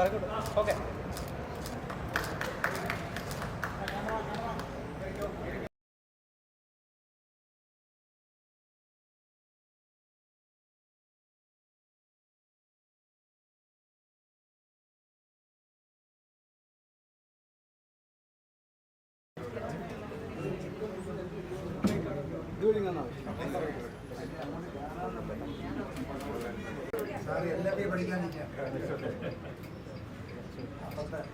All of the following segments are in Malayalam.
ഓക്കെ. എല്ലാവരെയും പഠിക്കാൻ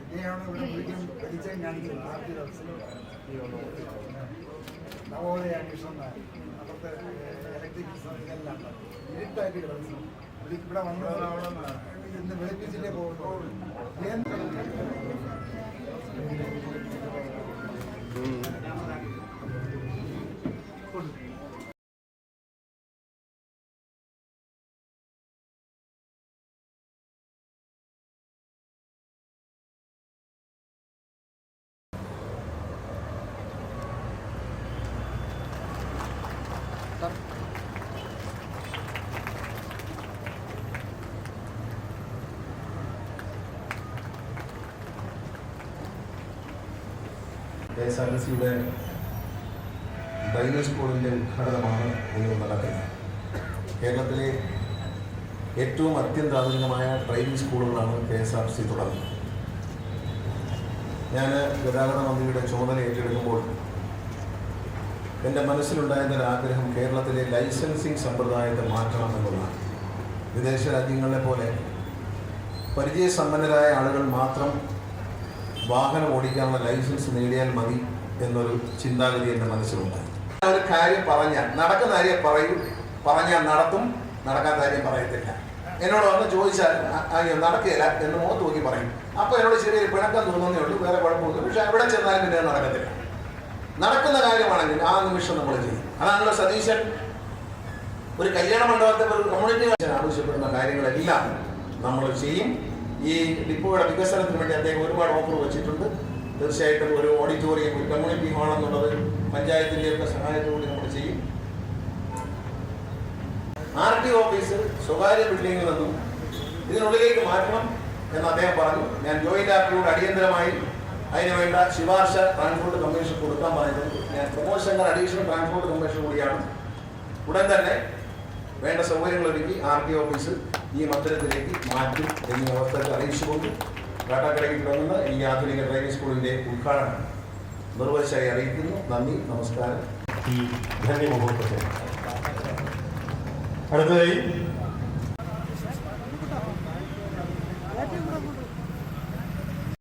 ഇങ്ങനെയാണ് ഇവിടെ വിളിക്കാൻ പഠിച്ചാൽ കാണിക്കുന്നത്. നവോദയ അന്വേഷണം അവിടുത്തെ ഇലക്ട്രിക് ഇതെല്ലാം ഇരുട്ടാക്കി കിടക്കുന്നു. ഇവിടെ വന്ന് ഇന്ന് വെളുപ്പിച്ചിട്ടേ പോകുന്നു. KSRTCയുടെ ഡ്രൈവിംഗ് സ്കൂളിൻ്റെ ഉദ്ഘാടനമാണ് ഇന്ന് നടക്കുന്നത്. കേരളത്തിലെ ഏറ്റവും അത്യന്താധുനികമായ ഡ്രൈവിംഗ് സ്കൂളുകളാണ് KSRTC തുടങ്ങുന്നത്. ഞാൻ ഗതാഗത മന്ത്രിയുടെ ചുമതല ഏറ്റെടുക്കുമ്പോൾ എൻ്റെ മനസ്സിലുണ്ടായിരുന്നൊരാഗ്രഹം കേരളത്തിലെ ലൈസൻസിങ് സമ്പ്രദായത്തെ മാറ്റണം എന്നുള്ളതാണ്. വിദേശ രാജ്യങ്ങളെ പോലെ പരിചയസമ്പന്നരായ ആളുകൾ മാത്രം വാഹനം ഓടിക്കാനുള്ള ലൈസൻസ് നേടിയാൽ മതി എന്നൊരു ചിന്താഗതി എൻ്റെ മനസ്സിലുണ്ടായി. ഒരു കാര്യം പറഞ്ഞാൽ നടക്കുന്ന കാര്യം പറയും, പറഞ്ഞാൽ നടത്തും, നടക്കാത്ത കാര്യം പറയത്തില്ല. എന്നോട് വന്ന് ചോദിച്ചാൽ നടക്കുകയില്ല എന്ന് മുഖത്ത് നോക്കി പറയും. അപ്പോൾ എന്നോട് ചെറിയൊരു പിണക്കം തോന്നുന്നേ ഉള്ളൂ, വേറെ കുഴപ്പമൊന്നും. പക്ഷെ അവിടെ ചെന്നാലും പിന്നെ നടക്കത്തില്ല. നടക്കുന്ന കാര്യമാണെങ്കിൽ ആ നിമിഷം നമ്മൾ ചെയ്യും. അതാണല്ലോ സതീശൻ ഒരു കല്യാണ മണ്ഡപത്തെ കമ്മ്യൂണിറ്റി ആവശ്യപ്പെടുന്ന കാര്യങ്ങളെല്ലാം നമ്മൾ ചെയ്യും. ഈ ഡിപ്പോയുടെ വികസനത്തിന് വേണ്ടി അദ്ദേഹം ഒരുപാട് ഓഫർ വെച്ചിട്ടുണ്ട്. തീർച്ചയായിട്ടും ഒരു ഓഡിറ്റോറിയം, ഒരു കമ്മ്യൂണിറ്റി ഹാൾ എന്നുള്ളത് പഞ്ചായത്തിൻ്റെയൊക്കെ സഹായത്തോടെ നമ്മൾ ചെയ്യും. RTO ഓഫീസ് സ്വകാര്യ ബിൽഡിങ്ങിൽ നിന്നും ഇതിനുള്ളിലേക്ക് മാറ്റണം എന്ന് അദ്ദേഹം പറഞ്ഞു. ഞാൻ ജോയിന്റ് RTOയോട് അടിയന്തരമായി അതിനുവേണ്ട ശുപാർശ ട്രാൻസ്പോർട്ട് കമ്മീഷൻ കൊടുക്കാൻ പറയുന്നത്. ഞാൻ Pramod Shankar additional transport commission കൂടിയാണ്. ഉടൻ തന്നെ വേണ്ട സൗകര്യങ്ങൾ ഒരുക്കി RTO ഓഫീസ് ഈ മന്ദിരത്തിലേക്ക് മാറ്റും എന്നീ അവസ്ഥയിൽ അറിയിച്ചുകൊണ്ട് കാട്ടാക്കടയിൽ തുടങ്ങുന്ന ഈ ആധുനിക ഡ്രൈവിംഗ് സ്കൂളിൻ്റെ ഉദ്ഘാടനം നിർവഹിച്ചായി അറിയിക്കുന്നു. നന്ദി, നമസ്കാരം. ഈ ധന്യമുഹൂർത്തത്തിൽ അടുത്തതായി